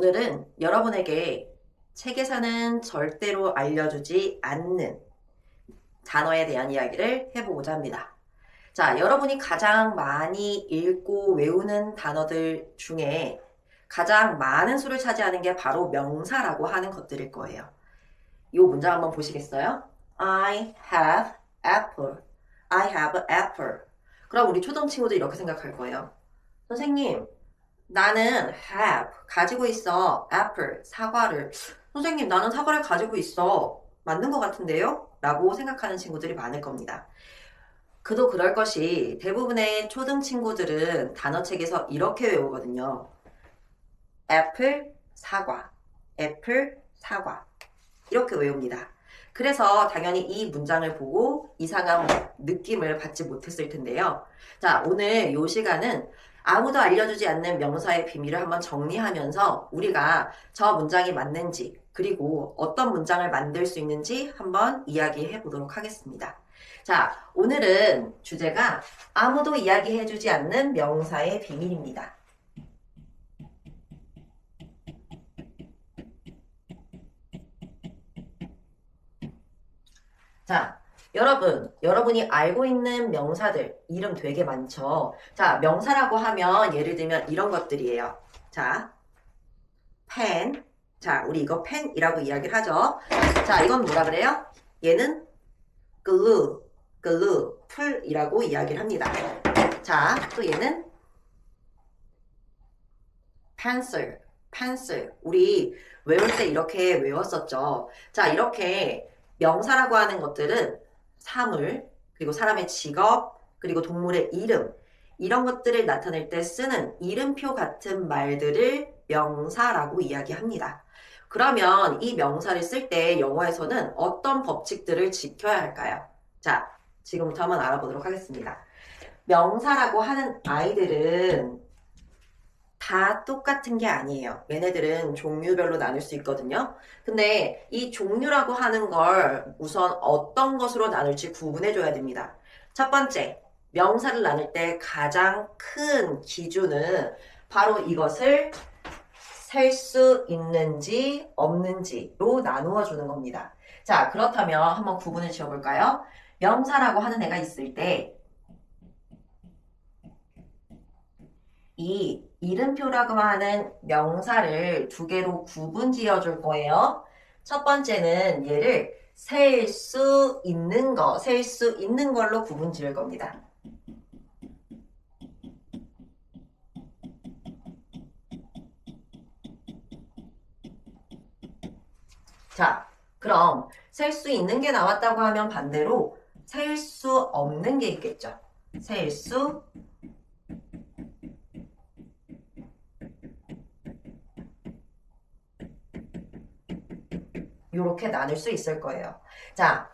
오늘은 여러분에게 책에서는 절대로 알려주지 않는 단어에 대한 이야기를 해보고자 합니다. 자, 여러분이 가장 많이 읽고 외우는 단어들 중에 가장 많은 수를 차지하는 게 바로 명사라고 하는 것들일 거예요. 이 문장 한번 보시겠어요? I have apple. I have an apple. 그럼 우리 초등 친구들 이렇게 생각할 거예요. 선생님, 나는 have 가지고 있어 apple 사과를. 선생님, 나는 사과를 가지고 있어. 맞는 것 같은데요? 라고 생각하는 친구들이 많을 겁니다. 그도 그럴 것이 대부분의 초등 친구들은 단어책에서 이렇게 외우거든요. 애플 사과, 애플 사과 이렇게 외웁니다. 그래서 당연히 이 문장을 보고 이상한 느낌을 받지 못했을 텐데요. 자, 오늘 이 시간은 아무도 알려주지 않는 명사의 비밀을 한번 정리하면서 우리가 저 문장이 맞는지 그리고 어떤 문장을 만들 수 있는지 한번 이야기해 보도록 하겠습니다. 자, 오늘은 주제가 아무도 이야기해주지 않는 명사의 비밀입니다. 자, 여러분이 알고 있는 명사들, 이름 되게 많죠? 자, 명사라고 하면 예를 들면 이런 것들이에요. 자, 펜. 자, 우리 이거 펜이라고 이야기를 하죠. 자, 이건 뭐라 그래요? 얘는 glue, 풀이라고 이야기를 합니다. 자, 또 얘는 pencil. 우리 외울 때 이렇게 외웠었죠. 자, 이렇게 명사라고 하는 것들은 사물, 그리고 사람의 직업, 그리고 동물의 이름, 이런 것들을 나타낼 때 쓰는 이름표 같은 말들을 명사라고 이야기합니다. 그러면 이 명사를 쓸 때 영어에서는 어떤 법칙들을 지켜야 할까요? 자, 지금부터 한번 알아보도록 하겠습니다. 명사라고 하는 아이들은 다 똑같은 게 아니에요. 얘네들은 종류별로 나눌 수 있거든요. 근데 이 종류라고 하는 걸 우선 어떤 것으로 나눌지 구분해줘야 됩니다. 첫 번째, 명사를 나눌 때 가장 큰 기준은 바로 이것을 셀 수 있는지 없는지로 나누어 주는 겁니다. 자, 그렇다면 한번 구분을 지어볼까요? 명사라고 하는 애가 있을 때 이 이름표라고 하는 명사를 두 개로 구분 지어줄 거예요. 첫 번째는 얘를 셀 수 있는 걸로 구분 지을 겁니다. 자, 그럼 셀 수 있는 게 나왔다고 하면 반대로 셀 수 없는 게 있겠죠. 셀수 이렇게 나눌 수 있을 거예요. 자,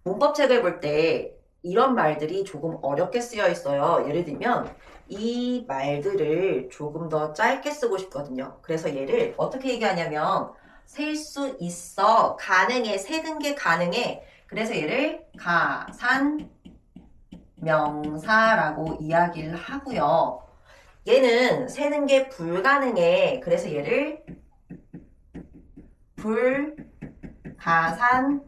문법책을 볼 때 이런 말들이 조금 어렵게 쓰여 있어요. 예를 들면 이 말들을 조금 더 짧게 쓰고 싶거든요. 그래서 얘를 어떻게 얘기하냐면 셀 수 있어, 가능해, 세는 게 가능해. 그래서 얘를 가산 명사라고 이야기를 하고요. 얘는 세는 게 불가능해. 그래서 얘를 불가산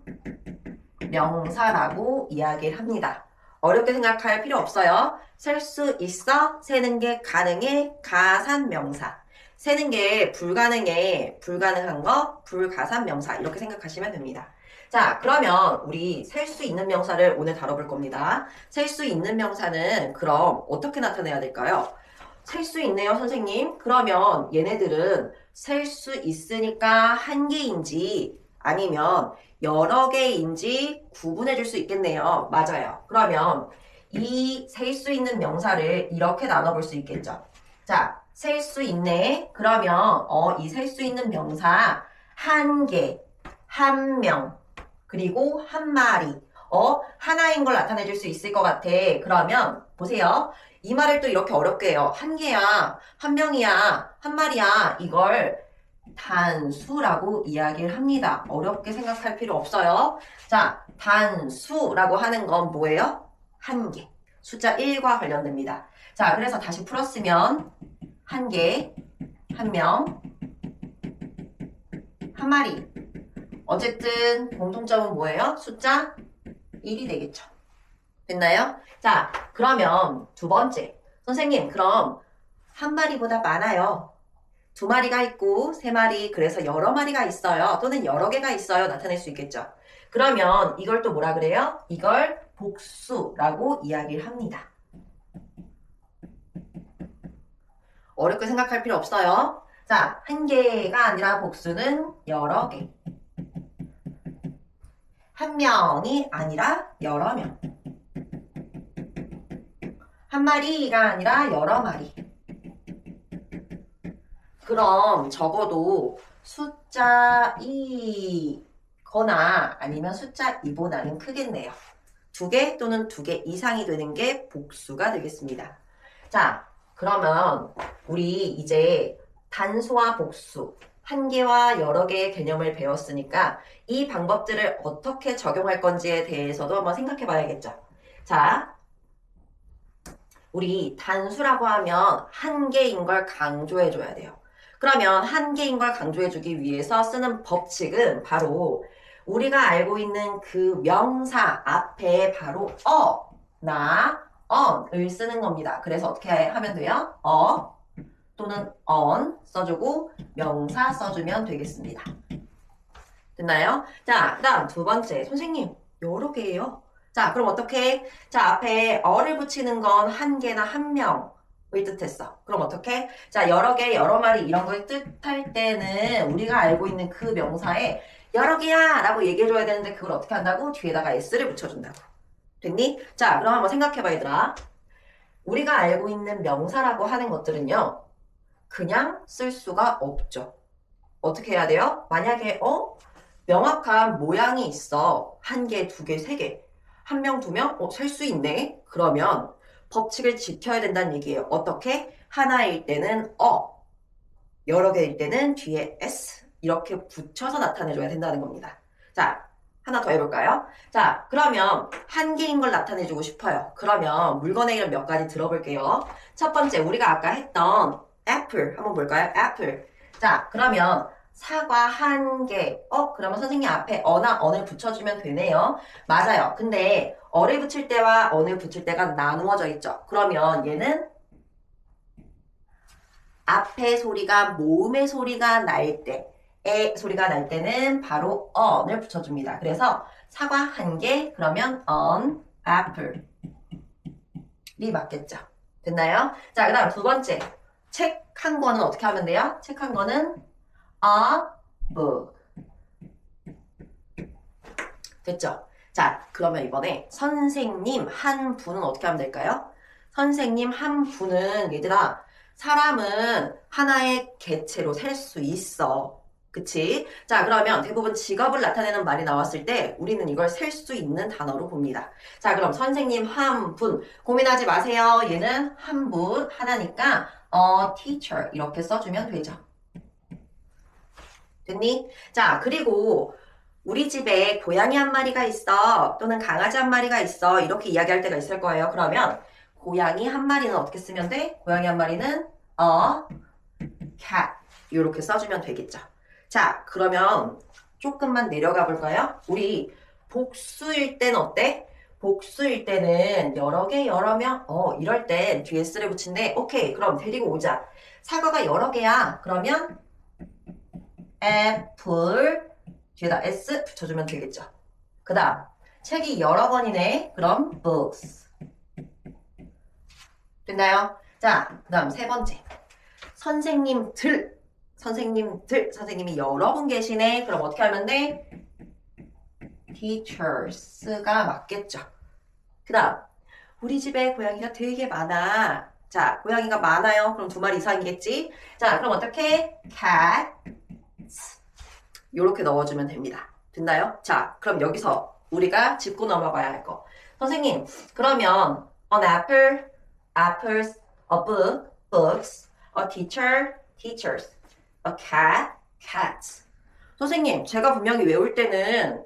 명사라고 이야기를 합니다. 어렵게 생각할 필요 없어요. 셀 수 있어, 세는 게 가능해, 가산 명사. 세는 게 불가능해, 불가능한 거, 불가산 명사. 이렇게 생각하시면 됩니다. 자, 그러면 우리 셀 수 있는 명사를 오늘 다뤄볼 겁니다. 셀 수 있는 명사는 그럼 어떻게 나타내야 될까요? 셀 수 있네요, 선생님. 그러면 얘네들은 셀 수 있으니까 한 개인지 아니면 여러 개인지 구분해 줄 수 있겠네요. 맞아요. 그러면 이 셀 수 있는 명사를 이렇게 나눠볼 수 있겠죠. 자, 셀 수 있네. 그러면 이 셀 수 있는 명사 한 개, 한 명, 그리고 한 마리. 하나인 걸 나타내 줄 수 있을 것 같아. 그러면 보세요. 이 말을 또 이렇게 어렵게 해요. 한 개야, 한 명이야, 한 마리야. 이걸 단수라고 이야기를 합니다. 어렵게 생각할 필요 없어요. 자, 단수라고 하는 건 뭐예요? 한 개. 숫자 1과 관련됩니다. 자, 그래서 다시 풀었으면 한 개, 한 명, 한 마리. 어쨌든 공통점은 뭐예요? 숫자 1이 되겠죠. 됐나요? 자, 그러면 두 번째. 선생님, 그럼 한 마리보다 많아요. 두 마리가 있고 세 마리, 그래서 여러 마리가 있어요. 또는 여러 개가 있어요. 나타낼 수 있겠죠. 그러면 이걸 또 뭐라 그래요? 이걸 복수라고 이야기를 합니다. 어렵게 생각할 필요 없어요. 자, 한 개가 아니라 복수는 여러 개. 한 명이 아니라 여러 명. 한 마리가 아니라 여러 마리. 그럼 적어도 숫자 2거나 아니면 숫자 2보다는 크겠네요. 두 개 또는 두 개 이상이 되는 게 복수가 되겠습니다. 자, 그러면 우리 이제 단수와 복수, 한 개와 여러 개의 개념을 배웠으니까 이 방법들을 어떻게 적용할 건지에 대해서도 한번 생각해 봐야겠죠. 자, 우리 단수라고 하면 한 개인 걸 강조해 줘야 돼요. 그러면 한 개인 걸 강조해 주기 위해서 쓰는 법칙은 바로 우리가 알고 있는 그 명사 앞에 바로 나, on을 쓰는 겁니다. 그래서 어떻게 하면 돼요? 또는 on 써주고 명사 써주면 되겠습니다. 됐나요? 자, 그 다음 두 번째. 선생님, 여러 개예요. 자, 그럼 어떻게? 자, 앞에 어를 붙이는 건 한 개나 한 명을 뜻했어. 그럼 어떻게? 자, 여러 개, 여러 마리 이런 걸 뜻할 때는 우리가 알고 있는 그 명사에 여러 개야 라고 얘기해줘야 되는데 그걸 어떻게 한다고? 뒤에다가 s를 붙여준다고. 됐니? 자, 그럼 한번 생각해봐 얘들아. 우리가 알고 있는 명사라고 하는 것들은요. 그냥 쓸 수가 없죠. 어떻게 해야 돼요? 만약에 명확한 모양이 있어. 한 개, 두 개, 세 개. 한 명, 두 명? 셀 수 있네? 그러면 법칙을 지켜야 된다는 얘기예요. 어떻게? 하나일 때는 여러 개일 때는 뒤에 s 이렇게 붙여서 나타내줘야 된다는 겁니다. 자, 하나 더 해볼까요? 자, 그러면 한 개인 걸 나타내주고 싶어요. 그러면 물건의 이름 몇 가지 들어볼게요. 첫 번째, 우리가 아까 했던 애플 한번 볼까요? 애플. 자, 그러면 사과 한 개. 그러면 선생님 앞에 어나 언을 붙여주면 되네요. 맞아요. 근데 어를 붙일 때와 언을 붙일 때가 나누어져 있죠. 그러면 얘는 앞에 소리가 모음의 소리가 날 때, 에 소리가 날 때는 바로 on을 붙여줍니다. 그래서 사과 한 개, 그러면 on apple 이 맞겠죠. 됐나요? 자, 그 다음 두 번째. 책 한 권은 어떻게 하면 돼요? 책 한 권은 a book. 됐죠? 자, 그러면 이번에 선생님 한 분은 어떻게 하면 될까요? 선생님 한 분은 얘들아, 사람은 하나의 개체로 셀 수 있어. 그치? 자, 그러면 대부분 직업을 나타내는 말이 나왔을 때 우리는 이걸 셀 수 있는 단어로 봅니다. 자, 그럼 선생님 한 분. 고민하지 마세요. 얘는 한 분, 하나니까 teacher 이렇게 써주면 되죠. 됐니? 자, 그리고 우리 집에 고양이 한 마리가 있어. 또는 강아지 한 마리가 있어. 이렇게 이야기할 때가 있을 거예요. 그러면 고양이 한 마리는 어떻게 쓰면 돼? 고양이 한 마리는 a cat 이렇게 써주면 되겠죠. 자, 그러면 조금만 내려가 볼까요? 우리 복수일 때는 어때? 복수일 때는 여러 개, 여러 명, 이럴 땐 뒤에 s를 붙인데, 오케이, 그럼 데리고 오자. 사과가 여러 개야. 그러면 apple 뒤에다 s 붙여주면 되겠죠. 그 다음 책이 여러 권이네. 그럼 books. 됐나요? 자, 그 다음 세 번째. 선생님들. 선생님이 여러 분 계시네. 그럼 어떻게 하면 돼? teachers가 맞겠죠. 그 다음 우리 집에 고양이가 되게 많아. 자, 고양이가 많아요. 그럼 두 마리 이상이겠지? 자, 그럼 어떻게? cats 요렇게 넣어주면 됩니다. 됐나요? 자, 그럼 여기서 우리가 짚고 넘어가야 할 거. 선생님, 그러면 an apple, apples, a book, books, a teacher, teachers, a cat, cats. 선생님, 제가 분명히 외울 때는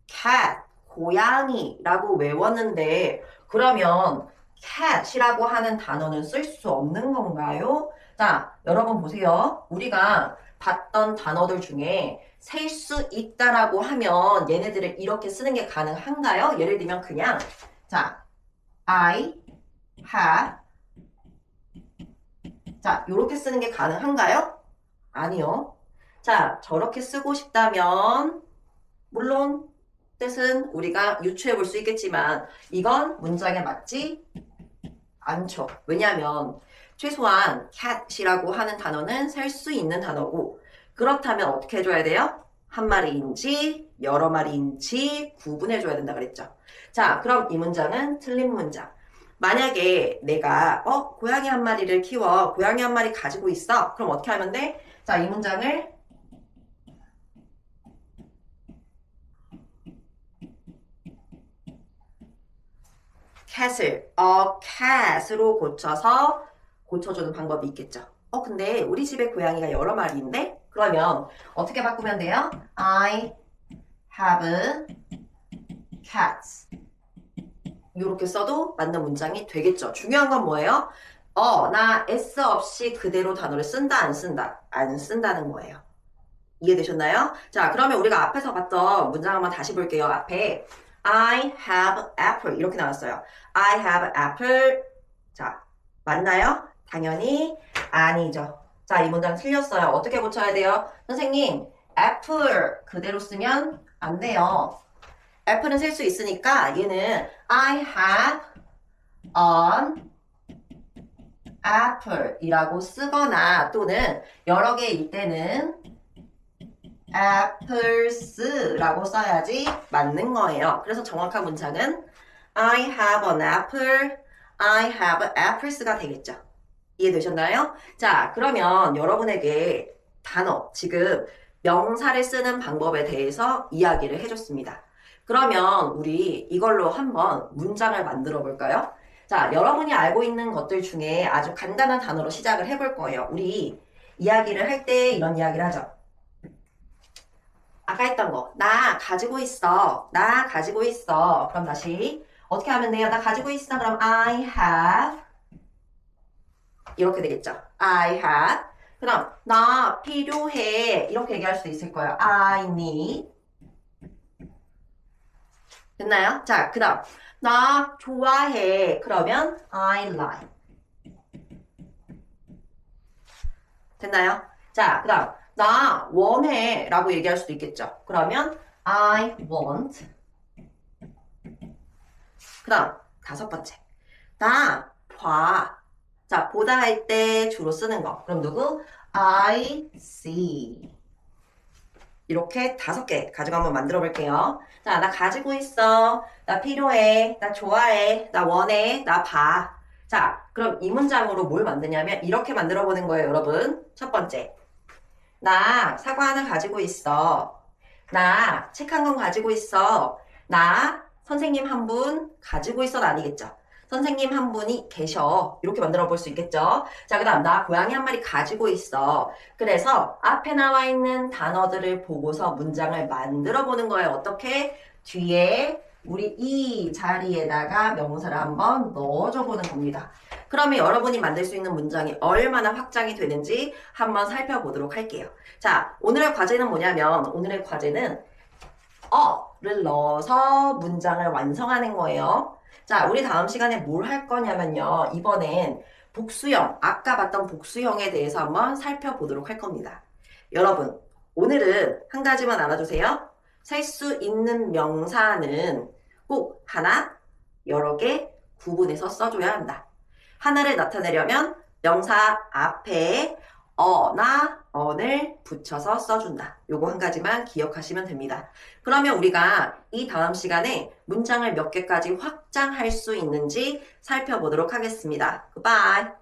cat, 고양이라고 외웠는데 그러면 cat이라고 하는 단어는 쓸 수 없는 건가요? 자, 여러분 보세요. 우리가 봤던 단어들 중에 셀 수 있다라고 하면 얘네들을 이렇게 쓰는 게 가능한가요? 예를 들면 그냥 자, I have 자, 요렇게 쓰는 게 가능한가요? 아니요. 자, 저렇게 쓰고 싶다면 물론 뜻은 우리가 유추해 볼 수 있겠지만 이건 문장에 맞지 않죠. 왜냐하면 최소한 cat이라고 하는 단어는 셀 수 있는 단어고 그렇다면 어떻게 해줘야 돼요? 한 마리인지 여러 마리인지 구분해줘야 된다 그랬죠. 자, 그럼 이 문장은 틀린 문장. 만약에 내가 고양이 한 마리를 키워 고양이 한 마리 가지고 있어. 그럼 어떻게 하면 돼? 자, 이 문장을 cat을 cat으로 고쳐주는 방법이 있겠죠. 근데 우리 집에 고양이가 여러 마리인데? 그러면 어떻게 바꾸면 돼요? I have cats. 이렇게 써도 맞는 문장이 되겠죠. 중요한 건 뭐예요? 나 S 없이 그대로 단어를 쓴다, 안 쓴다? 안 쓴다는 거예요. 이해되셨나요? 자, 그러면 우리가 앞에서 봤던 문장 한번 다시 볼게요. 앞에 I have apple 이렇게 나왔어요. I have apple. 자, 맞나요? 당연히 아니죠. 자, 이 문장 틀렸어요. 어떻게 고쳐야 돼요? 선생님, apple 그대로 쓰면 안 돼요. apple은 셀 수 있으니까 얘는 I have an apple 이라고 쓰거나 또는 여러 개일 때는 apples라고 써야지 맞는 거예요. 그래서 정확한 문장은 I have an apple, I have apples가 되겠죠. 이해되셨나요? 자, 그러면 여러분에게 단어, 지금 명사를 쓰는 방법에 대해서 이야기를 해줬습니다. 그러면 우리 이걸로 한번 문장을 만들어 볼까요? 자, 여러분이 알고 있는 것들 중에 아주 간단한 단어로 시작을 해볼 거예요. 우리 이야기를 할 때 이런 이야기를 하죠. 아까 했던 거. 나 가지고 있어. 나 가지고 있어. 그럼 다시 어떻게 하면 돼요? 나 가지고 있어. 그럼 I have 이렇게 되겠죠. I have. 그럼 나 필요해. 이렇게 얘기할 수도 있을 거예요. I need. 됐나요? 자, 그 다음 나 좋아해. 그러면 I like. 됐나요? 자, 그 다음 나 원해 라고 얘기할 수도 있겠죠. 그러면 I want. 그 다음 다섯 번째 나 봐. 자, 보다 할 때 주로 쓰는 거. 그럼 누구? I see. 이렇게 5개 가지고 한번 만들어 볼게요. 자, 나 가지고 있어. 나 필요해. 나 좋아해. 나 원해. 나 봐. 자, 그럼 이 문장으로 뭘 만드냐면 이렇게 만들어 보는 거예요, 여러분. 첫 번째. 나 사과 하나 가지고 있어. 나 책 한 권 가지고 있어. 나 선생님 한 분 가지고 있어는 아니겠죠. 선생님 한 분이 계셔. 이렇게 만들어 볼 수 있겠죠. 자, 그 다음 나 고양이 한 마리 가지고 있어. 그래서 앞에 나와 있는 단어들을 보고서 문장을 만들어 보는 거예요. 어떻게? 뒤에 우리 이 자리에다가 명사를 한번 넣어줘 보는 겁니다. 그러면 여러분이 만들 수 있는 문장이 얼마나 확장이 되는지 한번 살펴보도록 할게요. 자, 오늘의 과제는 뭐냐면 오늘의 과제는 를 넣어서 문장을 완성하는 거예요. 자, 우리 다음 시간에 뭘 할 거냐면요. 이번엔 복수형, 아까 봤던 복수형에 대해서 한번 살펴보도록 할 겁니다. 여러분, 오늘은 한 가지만 알아두세요. 셀 수 있는 명사는 꼭 하나, 여러 개 구분해서 써줘야 한다. 하나를 나타내려면 명사 앞에 어나 언을 붙여서 써준다. 요거 한 가지만 기억하시면 됩니다. 그러면 우리가 이 다음 시간에 문장을 몇 개까지 확장할 수 있는지 살펴보도록 하겠습니다. Goodbye.